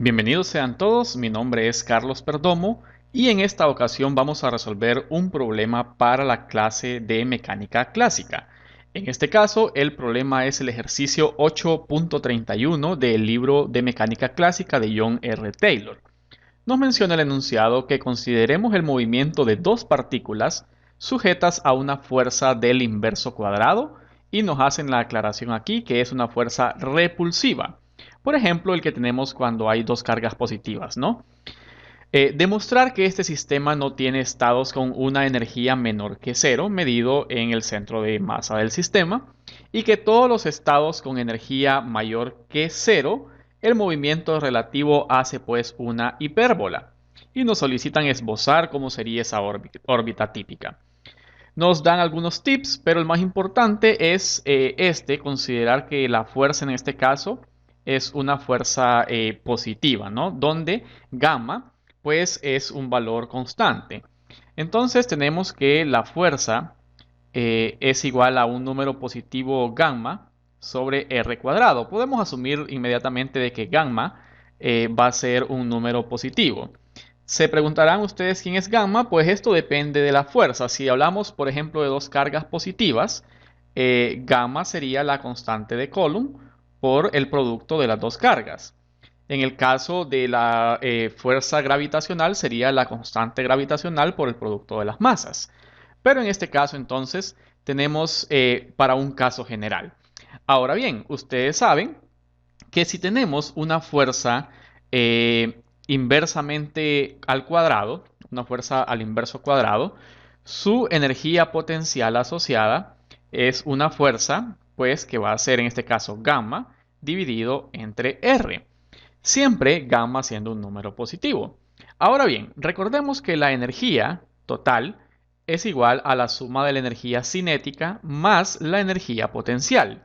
Bienvenidos sean todos, mi nombre es Carlos Perdomo y en esta ocasión vamos a resolver un problema para la clase de mecánica clásica. En este caso, el problema es el ejercicio 8.31 del libro de mecánica clásica de John R. Taylor. Nos menciona el enunciado que consideremos el movimiento de dos partículas sujetas a una fuerza del inverso cuadrado y nos hacen la aclaración aquí que es una fuerza repulsiva. Por ejemplo, el que tenemos cuando hay dos cargas positivas, ¿no? Demostrar que este sistema no tiene estados con una energía menor que cero, medido en el centro de masa del sistema, y que todos los estados con energía mayor que cero, el movimiento relativo hace pues una hipérbola. Y nos solicitan esbozar cómo sería esa órbita típica. Nos dan algunos tips, pero el más importante es considerar que la fuerza en este caso es una fuerza positiva, ¿no? Donde gamma, pues, es un valor constante. Entonces tenemos que la fuerza es igual a un número positivo gamma sobre r cuadrado. Podemos asumir inmediatamente de que gamma va a ser un número positivo. Se preguntarán ustedes quién es gamma, pues esto depende de la fuerza. Si hablamos, por ejemplo, de dos cargas positivas, gamma sería la constante de Coulomb por el producto de las dos cargas. En el caso de la fuerza gravitacional sería la constante gravitacional por el producto de las masas. Pero en este caso entonces tenemos para un caso general. Ahora bien, ustedes saben que si tenemos una fuerza inversamente al cuadrado, una fuerza al inverso cuadrado, su energía potencial asociada es una fuerza, pues, que va a ser en este caso gamma dividido entre R. Siempre gamma siendo un número positivo. Ahora bien, recordemos que la energía total es igual a la suma de la energía cinética más la energía potencial.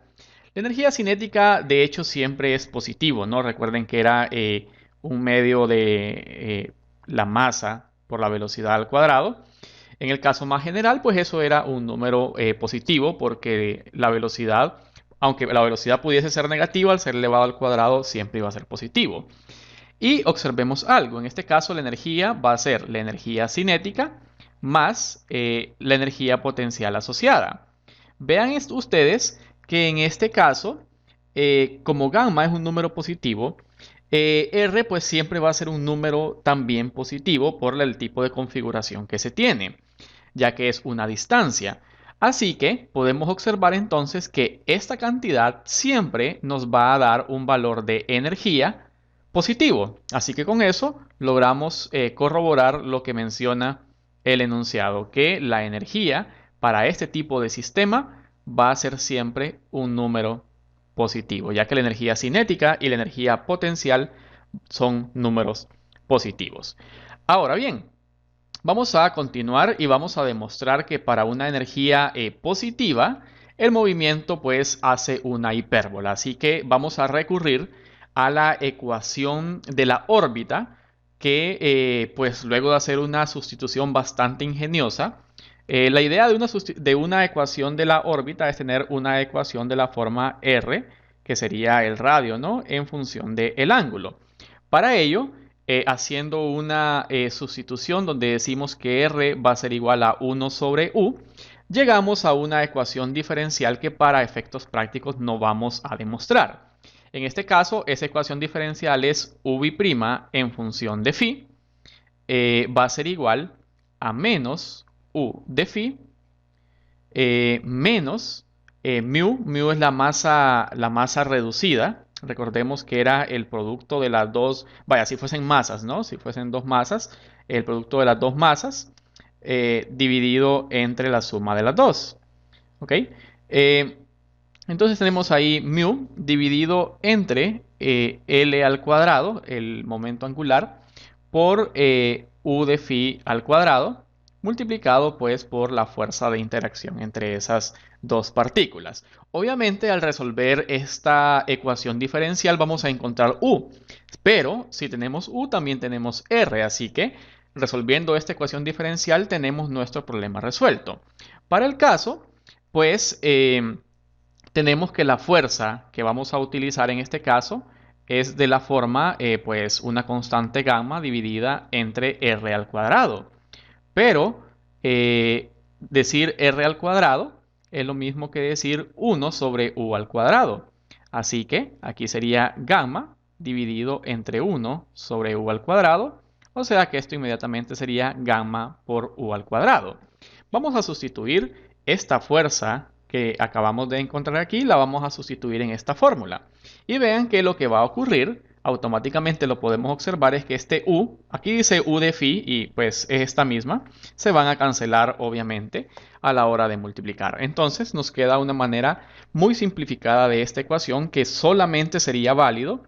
La energía cinética, de hecho, siempre es positivo, ¿no? Recuerden que era un medio de la masa por la velocidad al cuadrado. En el caso más general, pues eso era un número positivo porque la velocidad, aunque la velocidad pudiese ser negativa, al ser elevado al cuadrado siempre iba a ser positivo. Y observemos algo, en este caso la energía va a ser la energía cinética más la energía potencial asociada. Vean ustedes que en este caso, como gamma es un número positivo, R pues siempre va a ser un número también positivo por el tipo de configuración que se tiene, ya que es una distancia. Así que podemos observar entonces que esta cantidad siempre nos va a dar un valor de energía positivo. Así que con eso logramos corroborar lo que menciona el enunciado, que la energía para este tipo de sistema va a ser siempre un número positivo, ya que la energía cinética y la energía potencial son números positivos. Ahora bien, vamos a continuar y vamos a demostrar que para una energía positiva, el movimiento pues hace una hipérbola. Así que vamos a recurrir a la ecuación de la órbita que pues luego de hacer una sustitución bastante ingeniosa, la idea de una ecuación de la órbita es tener una ecuación de la forma R, que sería el radio, ¿no? En función del ángulo. Para ello, haciendo una sustitución donde decimos que R va a ser igual a 1 sobre U, llegamos a una ecuación diferencial que para efectos prácticos no vamos a demostrar. En este caso, esa ecuación diferencial es UV' en función de phi, va a ser igual a menos U de phi menos mu. Mu es la masa reducida. Recordemos que era el producto de las dos, vaya, si fuesen masas, ¿no? Si fuesen dos masas, el producto de las dos masas dividido entre la suma de las dos. ¿Ok? Entonces tenemos ahí mu dividido entre L al cuadrado, el momento angular, por U de phi al cuadrado, multiplicado pues por la fuerza de interacción entre esas dos partículas. Obviamente al resolver esta ecuación diferencial vamos a encontrar U, pero si tenemos U también tenemos R, así que resolviendo esta ecuación diferencial tenemos nuestro problema resuelto. Para el caso, pues tenemos que la fuerza que vamos a utilizar en este caso es de la forma, pues, una constante gamma dividida entre r al cuadrado. Pero decir r al cuadrado es lo mismo que decir 1 sobre u al cuadrado. Así que aquí sería gamma dividido entre 1 sobre u al cuadrado. O sea que esto inmediatamente sería gamma por u al cuadrado. Vamos a sustituir esta fuerza que acabamos de encontrar aquí, la vamos a sustituir en esta fórmula. Y vean que lo que va a ocurrir, automáticamente lo podemos observar, es que este u, aquí dice u de phi y pues es esta misma, se van a cancelar obviamente a la hora de multiplicar. Entonces nos queda una manera muy simplificada de esta ecuación que solamente sería válido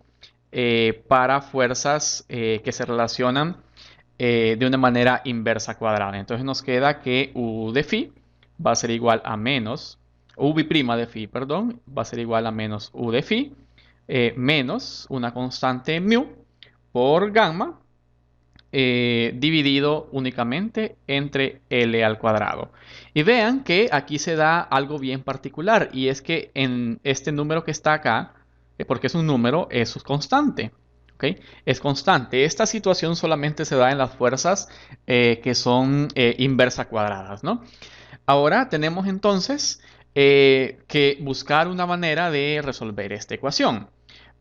para fuerzas que se relacionan de una manera inversa cuadrada. Entonces nos queda que u de phi va a ser igual a menos, u prima de phi, perdón, va a ser igual a menos u de phi, menos una constante mu por gamma, dividido únicamente entre L al cuadrado. Y vean que aquí se da algo bien particular, y es que en este número que está acá, porque es un número, es constante. ¿Okay? Es constante. Esta situación solamente se da en las fuerzas que son inversa cuadradas, ¿no? Ahora tenemos entonces que buscar una manera de resolver esta ecuación.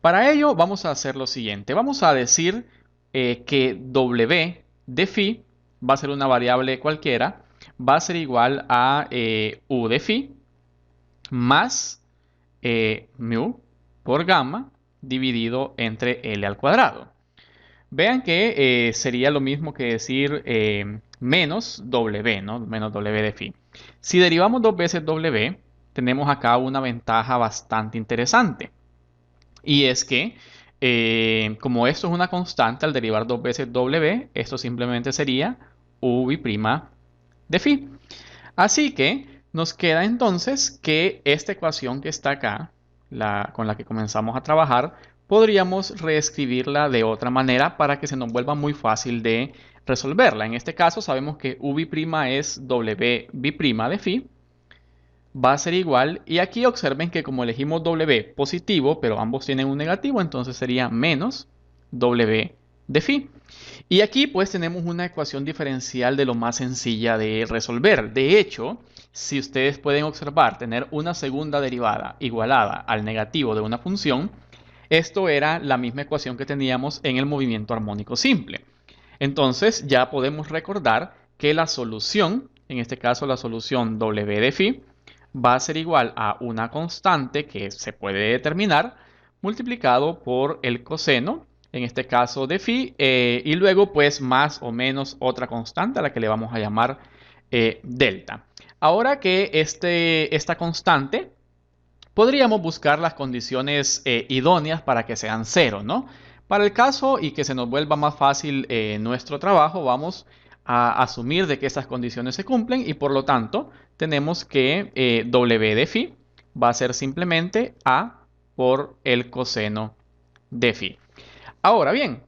Para ello vamos a hacer lo siguiente. Vamos a decir que w de phi va a ser una variable cualquiera, va a ser igual a u de phi más mu por gamma dividido entre L al cuadrado. Vean que sería lo mismo que decir menos W, ¿no? Menos W de phi. Si derivamos dos veces W, tenemos acá una ventaja bastante interesante. Y es que, como esto es una constante, al derivar dos veces W, esto simplemente sería U' de phi. Así que nos queda entonces que esta ecuación que está acá, con la que comenzamos a trabajar, podríamos reescribirla de otra manera para que se nos vuelva muy fácil de resolverla. En este caso sabemos que U' es W' de phi, va a ser igual, y aquí observen que como elegimos W positivo, pero ambos tienen un negativo, entonces sería menos W de phi. Y aquí pues tenemos una ecuación diferencial de lo más sencilla de resolver. De hecho, si ustedes pueden observar, tener una segunda derivada igualada al negativo de una función, esto era la misma ecuación que teníamos en el movimiento armónico simple. Entonces ya podemos recordar que la solución, en este caso la solución W de phi, va a ser igual a una constante que se puede determinar multiplicado por el coseno, en este caso de phi, y luego pues más o menos otra constante a la que le vamos a llamar delta. Ahora que esta constante, podríamos buscar las condiciones idóneas para que sean cero, ¿no? Para el caso y que se nos vuelva más fácil nuestro trabajo, vamos a asumir de que estas condiciones se cumplen y por lo tanto tenemos que W de phi va a ser simplemente A por el coseno de phi. Ahora bien,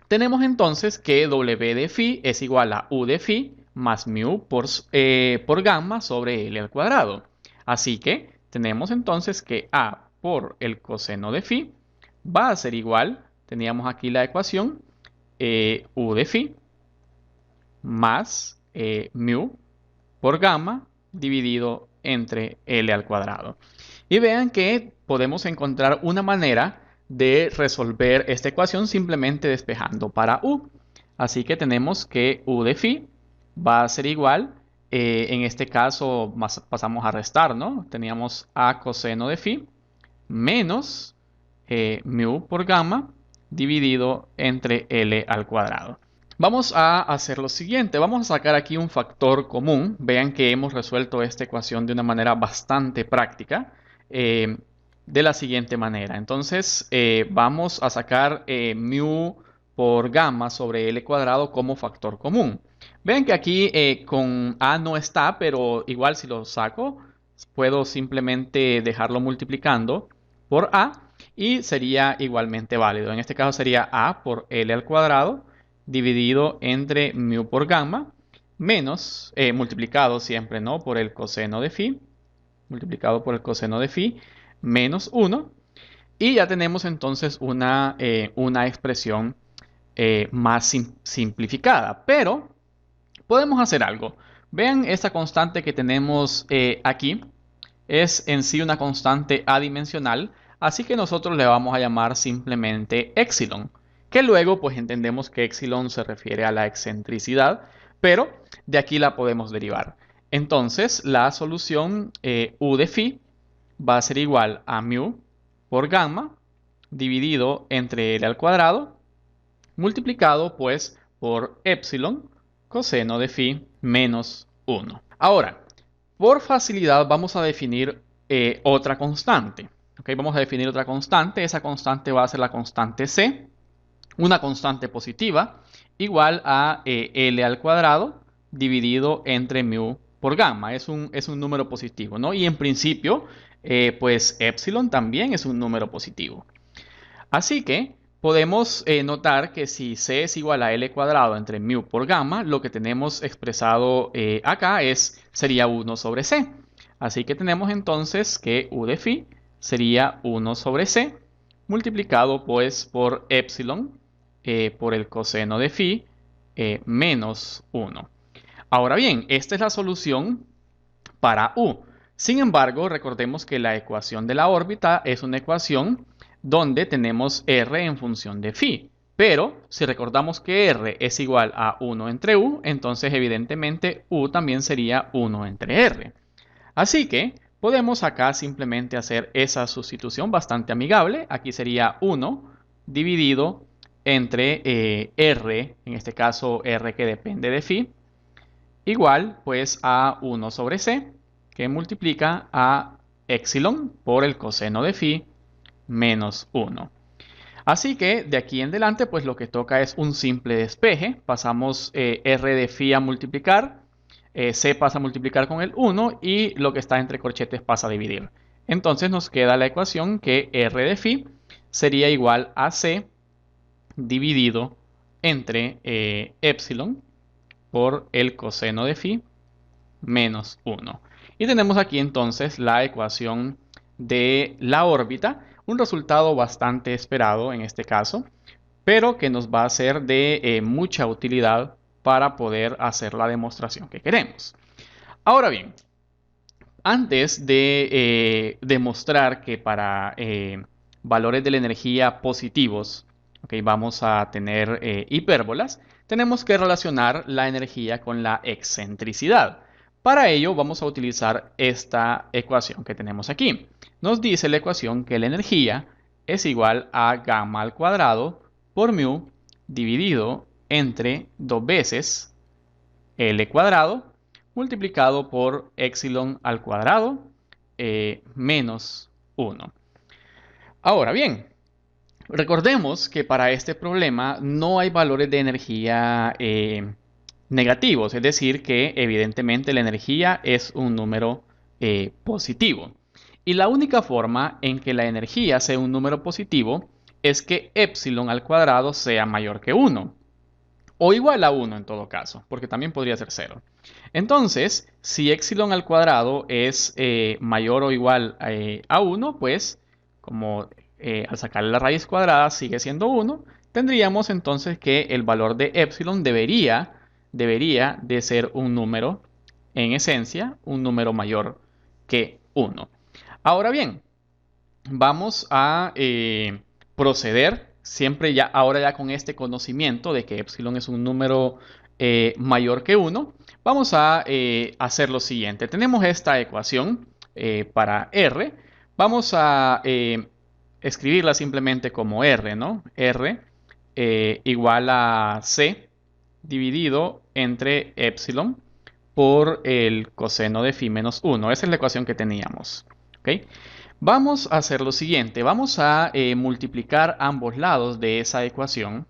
tenemos entonces que W de phi es igual a U de phi más mu por gamma sobre L al cuadrado. Así que tenemos entonces que A por el coseno de phi va a ser igual, teníamos aquí la ecuación, U de phi más mu por gamma dividido entre L al cuadrado. Y vean que podemos encontrar una manera de resolver esta ecuación simplemente despejando para u. Así que tenemos que u de phi va a ser igual, en este caso pasamos a restar, ¿no? Teníamos a coseno de phi menos mu por gamma dividido entre L al cuadrado. Vamos a hacer lo siguiente, vamos a sacar aquí un factor común. Vean que hemos resuelto esta ecuación de una manera bastante práctica, de la siguiente manera. Entonces vamos a sacar mu por gamma sobre L cuadrado como factor común. Vean que aquí con A no está, pero igual si lo saco, puedo simplemente dejarlo multiplicando por A y sería igualmente válido. En este caso sería A por L al cuadrado dividido entre mu por gamma, menos, multiplicado siempre, ¿no? Por el coseno de phi, multiplicado por el coseno de phi, menos 1. Y ya tenemos entonces una expresión más simplificada. Pero podemos hacer algo. Vean esta constante que tenemos aquí. Es en sí una constante adimensional, así que nosotros le vamos a llamar simplemente epsilon, que luego pues entendemos que epsilon se refiere a la excentricidad, pero de aquí la podemos derivar. Entonces la solución u de phi va a ser igual a mu por gamma dividido entre L al cuadrado multiplicado pues por epsilon coseno de phi menos 1. Ahora, por facilidad vamos a definir otra constante. ¿Okay? Vamos a definir otra constante. Esa constante va a ser la constante C, una constante positiva, igual a L al cuadrado dividido entre mu por gamma. Es un número positivo, ¿no? Y en principio, pues epsilon también es un número positivo. Así que podemos notar que si C es igual a L cuadrado entre mu por gamma, lo que tenemos expresado acá sería 1 sobre C. Así que tenemos entonces que U de phi sería 1 sobre C multiplicado pues por epsilon por el coseno de phi menos 1. Ahora bien, esta es la solución para U. Sin embargo, recordemos que la ecuación de la órbita es una ecuación donde tenemos R en función de phi. Pero si recordamos que R es igual a 1 entre U, entonces evidentemente U también sería 1 entre R. Así que podemos acá simplemente hacer esa sustitución bastante amigable. Aquí sería 1 dividido entre R, en este caso R que depende de phi, igual pues a 1 sobre C, que multiplica a epsilon por el coseno de phi menos 1. Así que de aquí en adelante pues lo que toca es un simple despeje. Pasamos R de phi a multiplicar, C pasa a multiplicar con el 1 y lo que está entre corchetes pasa a dividir. Entonces nos queda la ecuación que R de phi sería igual a C dividido entre epsilon por el coseno de phi menos 1. Y tenemos aquí entonces la ecuación de la órbita, un resultado bastante esperado en este caso, pero que nos va a ser de mucha utilidad para poder hacer la demostración que queremos. Ahora bien, antes de demostrar que para valores de la energía positivos, okay, vamos a tener hipérbolas, tenemos que relacionar la energía con la excentricidad. Para ello vamos a utilizar esta ecuación que tenemos aquí. Nos dice la ecuación que la energía es igual a gamma al cuadrado por mu dividido entre 2 veces L cuadrado multiplicado por epsilon al cuadrado menos 1. Ahora bien, recordemos que para este problema no hay valores de energía negativos, es decir, que evidentemente la energía es un número positivo. Y la única forma en que la energía sea un número positivo es que epsilon al cuadrado sea mayor que 1. O igual a 1 en todo caso, porque también podría ser 0. Entonces, si epsilon al cuadrado es mayor o igual a 1, pues como al sacarle la raíz cuadrada sigue siendo 1, tendríamos entonces que el valor de epsilon debería de ser un número, en esencia, un número mayor que 1. Ahora bien, vamos a proceder siempre ya, ahora ya con este conocimiento de que epsilon es un número mayor que 1, vamos a hacer lo siguiente. Tenemos esta ecuación para R. Vamos a escribirla simplemente como R, ¿no? R igual a C dividido entre epsilon por el coseno de phi menos 1. Esa es la ecuación que teníamos. ¿Okay? Vamos a hacer lo siguiente. Vamos a multiplicar ambos lados de esa ecuación.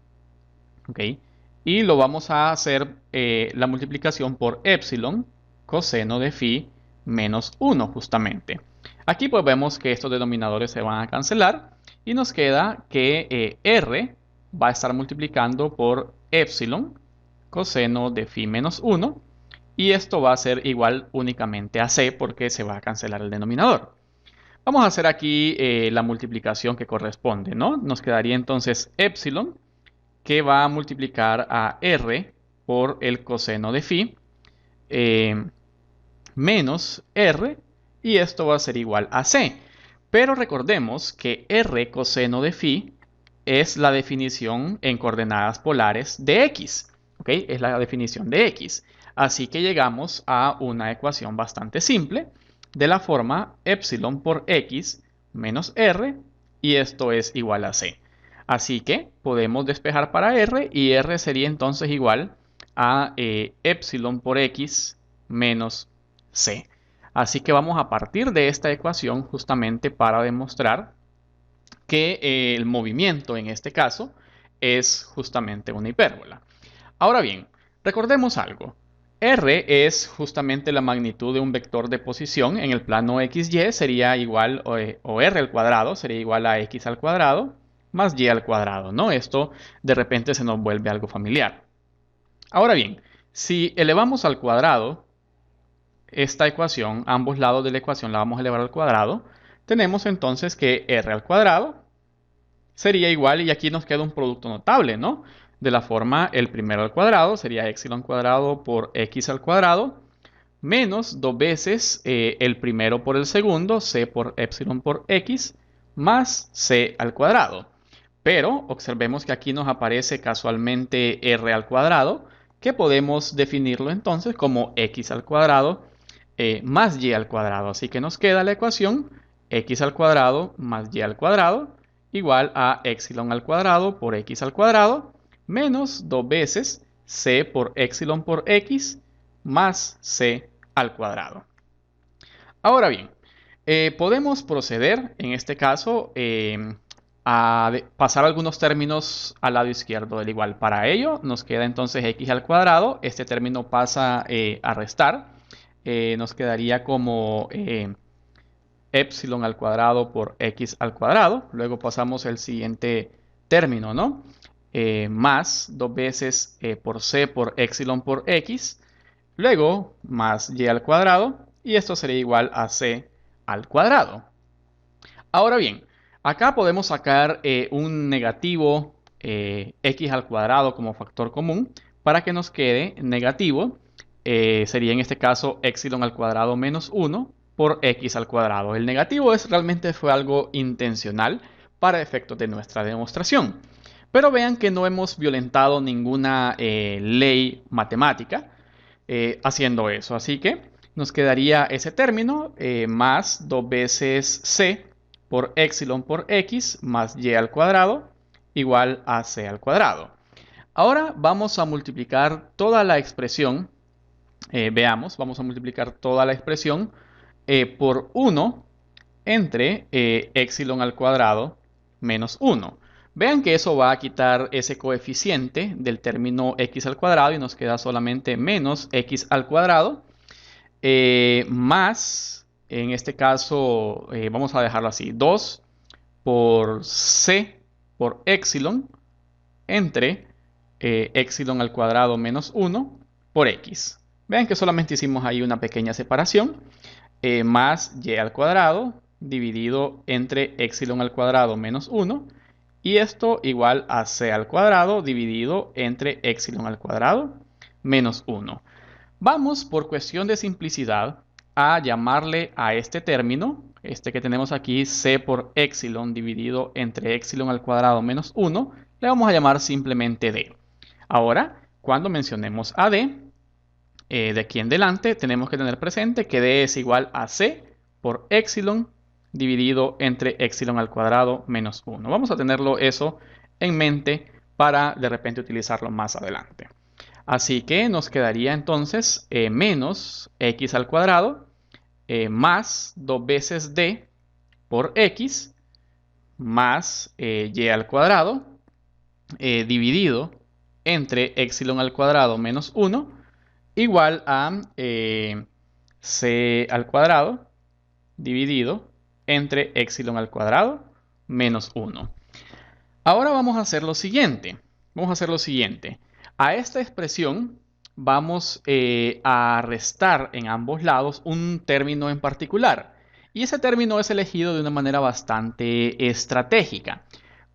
¿Okay? Y lo vamos a hacer la multiplicación por epsilon coseno de phi menos 1 justamente. Aquí pues vemos que estos denominadores se van a cancelar y nos queda que R va a estar multiplicando por epsilon coseno de phi menos 1 y esto va a ser igual únicamente a C porque se va a cancelar el denominador. Vamos a hacer aquí la multiplicación que corresponde, ¿no? Nos quedaría entonces epsilon, que va a multiplicar a r por el coseno de phi, eh, menos r, y esto va a ser igual a c. Pero recordemos que r coseno de phi es la definición en coordenadas polares de x, ¿ok? Es la definición de x. Así que llegamos a una ecuación bastante simple de la forma epsilon por x menos r, y esto es igual a c. Así que podemos despejar para r, y r sería entonces igual a epsilon por x menos c. Así que vamos a partir de esta ecuación justamente para demostrar que el movimiento en este caso es justamente una hipérbola. Ahora bien, recordemos algo. R es justamente la magnitud de un vector de posición en el plano XY, sería igual, o R al cuadrado sería igual a X al cuadrado más Y al cuadrado, ¿no? Esto de repente se nos vuelve algo familiar. Ahora bien, si elevamos al cuadrado esta ecuación, ambos lados de la ecuación la vamos a elevar al cuadrado, tenemos entonces que R al cuadrado sería igual, y aquí nos queda un producto notable, ¿no? De la forma, el primero al cuadrado sería epsilon cuadrado por x al cuadrado, menos dos veces el primero por el segundo, c por epsilon por x, más c al cuadrado. Pero observemos que aquí nos aparece casualmente r al cuadrado, que podemos definirlo entonces como x al cuadrado más y al cuadrado. Así que nos queda la ecuación x al cuadrado más y al cuadrado igual a epsilon al cuadrado por x al cuadrado menos dos veces c por epsilon por x más c al cuadrado. Ahora bien, podemos proceder en este caso a pasar algunos términos al lado izquierdo del igual. Para ello nos queda entonces x al cuadrado. Este término pasa a restar. Nos quedaría como epsilon al cuadrado por x al cuadrado. Luego pasamos el siguiente término, ¿no? Más dos veces por c por epsilon por x. Luego más y al cuadrado. Y esto sería igual a c al cuadrado. Ahora bien, acá podemos sacar un negativo x al cuadrado como factor común para que nos quede negativo. Sería en este caso epsilon al cuadrado menos 1 por x al cuadrado. El negativo realmente fue algo intencional para efectos de nuestra demostración. Pero vean que no hemos violentado ninguna ley matemática haciendo eso. Así que nos quedaría ese término más dos veces c por epsilon por x más y al cuadrado igual a c al cuadrado. Ahora vamos a multiplicar toda la expresión. Veamos, vamos a multiplicar toda la expresión por 1 entre epsilon al cuadrado menos 1. Vean que eso va a quitar ese coeficiente del término x al cuadrado y nos queda solamente menos x al cuadrado más, en este caso, vamos a dejarlo así, 2 por c por epsilon entre epsilon al cuadrado menos 1 por x. Vean que solamente hicimos ahí una pequeña separación, más y al cuadrado dividido entre epsilon al cuadrado menos 1, y esto igual a c al cuadrado dividido entre epsilon al cuadrado menos 1. Vamos, por cuestión de simplicidad, a llamarle a este término, este que tenemos aquí, c por epsilon dividido entre epsilon al cuadrado menos 1, le vamos a llamar simplemente d. Ahora, cuando mencionemos a d, de aquí en adelante tenemos que tener presente que d es igual a c por epsilon dividido entre epsilon al cuadrado menos 1. Vamos a tenerlo eso en mente para de repente utilizarlo más adelante. Así que nos quedaría entonces menos x al cuadrado más dos veces d por x más y al cuadrado dividido entre epsilon al cuadrado menos 1 igual a c al cuadrado dividido entre epsilon al cuadrado menos 1. Ahora vamos a hacer lo siguiente. A esta expresión vamos a restar en ambos lados un término en particular. Y ese término es elegido de una manera bastante estratégica.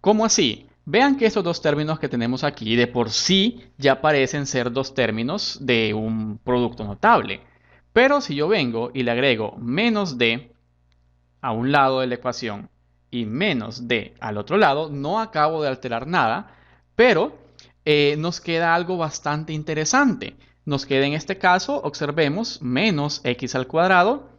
¿Cómo así? Vean que estos dos términos que tenemos aquí de por sí ya parecen ser dos términos de un producto notable. Pero si yo vengo y le agrego menos d a un lado de la ecuación y menos d al otro lado, no acabo de alterar nada, pero nos queda algo bastante interesante. Nos queda en este caso, observemos, menos x al cuadrado,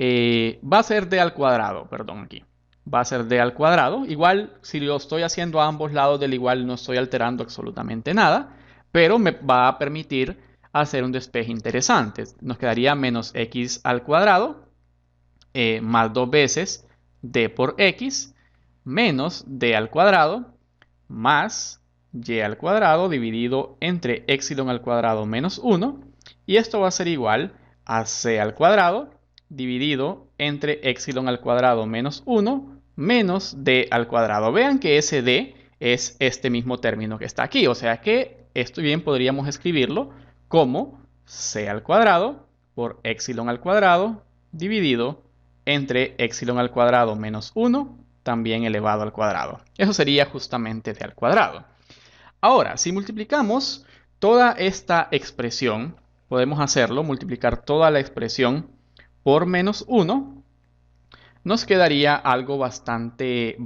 va a ser d al cuadrado, perdón, aquí. Va a ser d al cuadrado. Igual, si lo estoy haciendo a ambos lados del igual, no estoy alterando absolutamente nada, pero me va a permitir hacer un despeje interesante. Nos quedaría menos x al cuadrado más dos veces d por x menos d al cuadrado más y al cuadrado dividido entre epsilon al cuadrado menos 1. Y esto va a ser igual a c al cuadrado dividido entre epsilon al cuadrado menos 1 menos d al cuadrado. Vean que ese d es este mismo término que está aquí. O sea que esto bien podríamos escribirlo como c al cuadrado por epsilon al cuadrado dividido entre epsilon al cuadrado menos 1 también elevado al cuadrado. Eso sería justamente d al cuadrado. Ahora, si multiplicamos toda esta expresión, podemos hacerlo, multiplicar toda la expresión por menos 1, nos quedaría algo bastante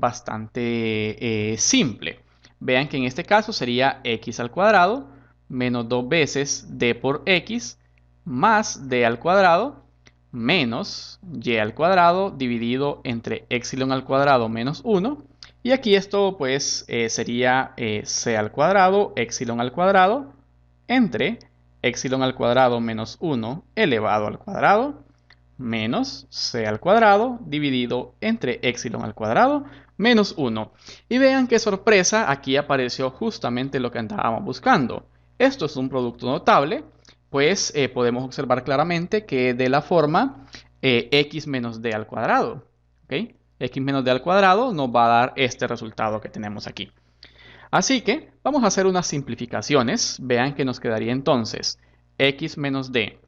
simple. Vean que en este caso sería x al cuadrado menos 2 veces d por x más d al cuadrado menos y al cuadrado dividido entre epsilon al cuadrado menos 1. Y aquí esto pues sería c al cuadrado, epsilon al cuadrado, entre epsilon al cuadrado menos 1 elevado al cuadrado, menos c al cuadrado dividido entre epsilon al cuadrado menos 1. Y vean qué sorpresa, aquí apareció justamente lo que andábamos buscando. Esto es un producto notable, pues podemos observar claramente que de la forma x menos d al cuadrado. ¿Okay? X menos d al cuadrado nos va a dar este resultado que tenemos aquí. Así que vamos a hacer unas simplificaciones. Vean que nos quedaría entonces x menos d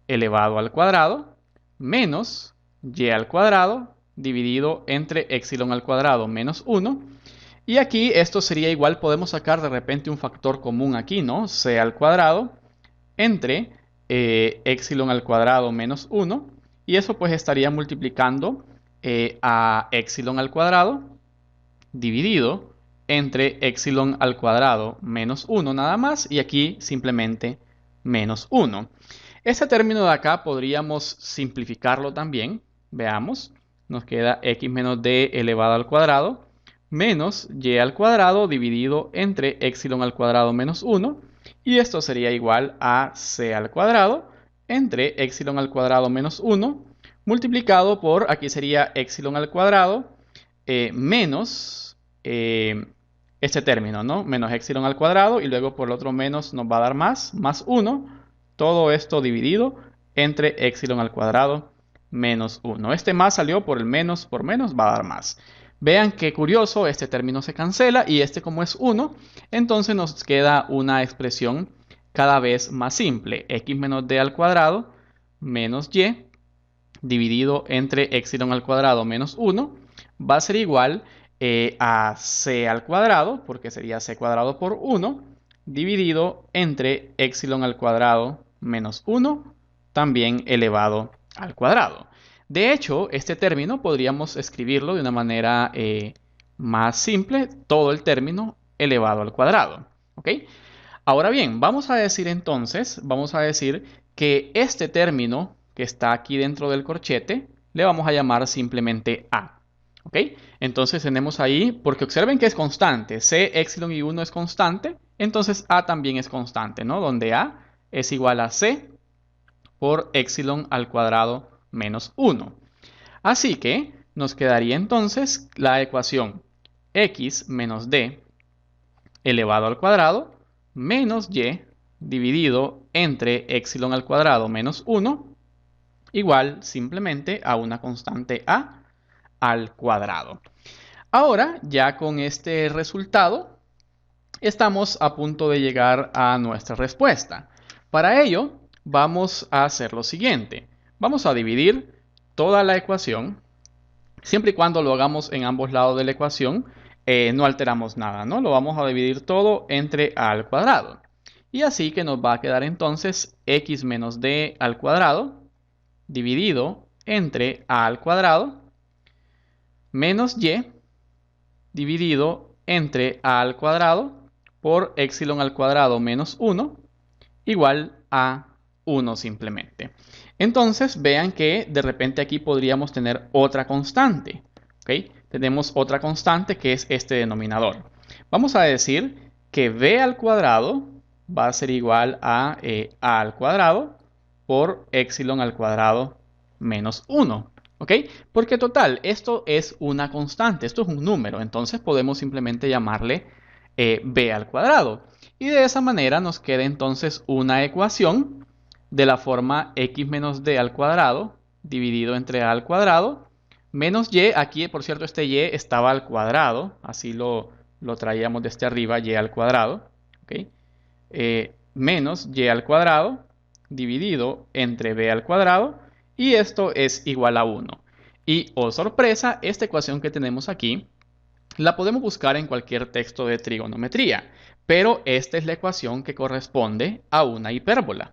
elevado al cuadrado menos y al cuadrado dividido entre epsilon al cuadrado menos 1. Y aquí esto sería igual, podemos sacar de repente un factor común aquí, ¿no? C al cuadrado entre epsilon al cuadrado menos 1. Y eso pues estaría multiplicando a epsilon al cuadrado dividido entre epsilon al cuadrado menos 1 nada más. Y aquí simplemente menos 1. Este término de acá podríamos simplificarlo también. Veamos, nos queda x menos d elevado al cuadrado menos y al cuadrado dividido entre epsilon al cuadrado menos 1. Y esto sería igual a c al cuadrado entre epsilon al cuadrado menos 1 multiplicado por, aquí sería epsilon al cuadrado menos este término, ¿no? Menos epsilon al cuadrado y luego por el otro menos nos va a dar más 1. Todo esto dividido entre epsilon al cuadrado menos 1. Este más salió por el menos por menos, va a dar más. Vean qué curioso, este término se cancela y este como es 1, entonces nos queda una expresión cada vez más simple. X menos d al cuadrado menos y dividido entre epsilon al cuadrado menos 1 va a ser igual a c al cuadrado, porque sería c cuadrado por 1, dividido entre epsilon al cuadrado menos 1, también elevado al cuadrado. De hecho, este término podríamos escribirlo de una manera más simple, todo el término elevado al cuadrado. ¿Ok? Ahora bien, vamos a decir entonces, vamos a decir que este término que está aquí dentro del corchete, le vamos a llamar simplemente A. ¿Ok? Entonces tenemos ahí, porque observen que es constante, C, epsilon y 1 es constante, entonces A también es constante, ¿no? Donde A es igual a C por epsilon al cuadrado menos 1. Así que nos quedaría entonces la ecuación x menos d elevado al cuadrado menos y dividido entre epsilon al cuadrado menos 1 igual simplemente a una constante a al cuadrado. Ahora, ya con este resultado, estamos a punto de llegar a nuestra respuesta. Para ello, vamos a hacer lo siguiente. Vamos a dividir toda la ecuación, siempre y cuando lo hagamos en ambos lados de la ecuación, no alteramos nada, ¿no? Lo vamos a dividir todo entre a al cuadrado. Y así que nos va a quedar entonces x menos d al cuadrado dividido entre a al cuadrado menos y dividido entre a al cuadrado por epsilon al cuadrado menos 1 igual a 1 simplemente. Entonces vean que de repente aquí podríamos tener otra constante. ¿Ok? Tenemos otra constante que es este denominador. Vamos a decir que b al cuadrado va a ser igual a al cuadrado por epsilon al cuadrado menos 1. ¿Ok? Porque total, esto es una constante, esto es un número, entonces podemos simplemente llamarle b al cuadrado. Y de esa manera nos queda entonces una ecuación de la forma x menos d al cuadrado dividido entre a al cuadrado menos y, aquí por cierto este y estaba al cuadrado, así lo traíamos desde arriba, y al cuadrado, ¿ok? Menos y al cuadrado dividido entre b al cuadrado, y esto es igual a 1. Y, oh sorpresa, esta ecuación que tenemos aquí la podemos buscar en cualquier texto de trigonometría, pero esta es la ecuación que corresponde a una hipérbola.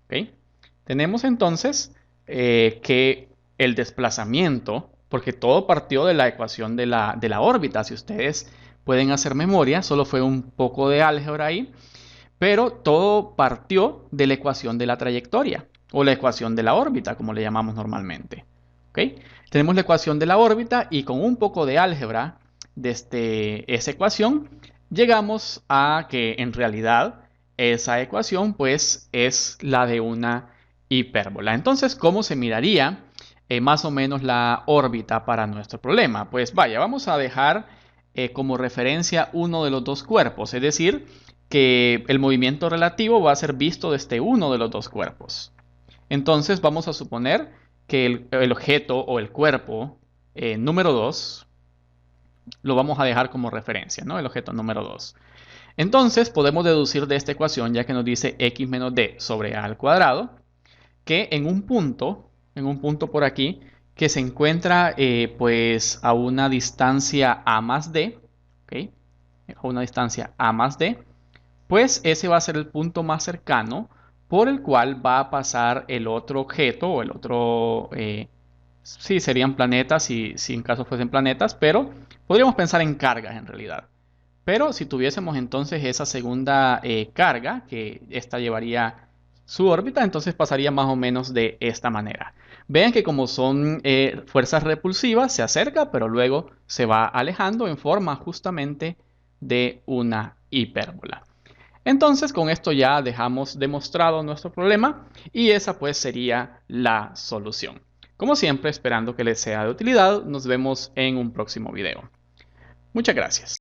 ¿Okay? Tenemos entonces que el desplazamiento, porque todo partió de la ecuación de la órbita, si ustedes pueden hacer memoria, solo fue un poco de álgebra ahí, pero todo partió de la ecuación de la trayectoria, o la ecuación de la órbita, como le llamamos normalmente. ¿Okay? Tenemos la ecuación de la órbita y con un poco de álgebra desde esa ecuación, llegamos a que en realidad esa ecuación pues es la de una hipérbola. Entonces, ¿cómo se miraría más o menos la órbita para nuestro problema? Pues vaya, vamos a dejar como referencia uno de los dos cuerpos, es decir, que el movimiento relativo va a ser visto desde uno de los dos cuerpos. Entonces vamos a suponer que el objeto o el cuerpo número 2 lo vamos a dejar como referencia, ¿no? El objeto número 2. Entonces podemos deducir de esta ecuación, ya que nos dice x menos d sobre a al cuadrado, que en un punto por aquí, que se encuentra pues a una distancia a más d, ¿ok? A una distancia a más d, pues ese va a ser el punto más cercano por el cual va a pasar el otro objeto o el otro, sí, serían planetas si en caso fuesen planetas, pero podríamos pensar en cargas en realidad. Pero si tuviésemos entonces esa segunda carga, que esta llevaría su órbita, entonces pasaría más o menos de esta manera. Vean que como son fuerzas repulsivas, se acerca, pero luego se va alejando en forma justamente de una hipérbola. Entonces con esto ya dejamos demostrado nuestro problema y esa pues sería la solución. Como siempre, esperando que les sea de utilidad, nos vemos en un próximo video. Muchas gracias.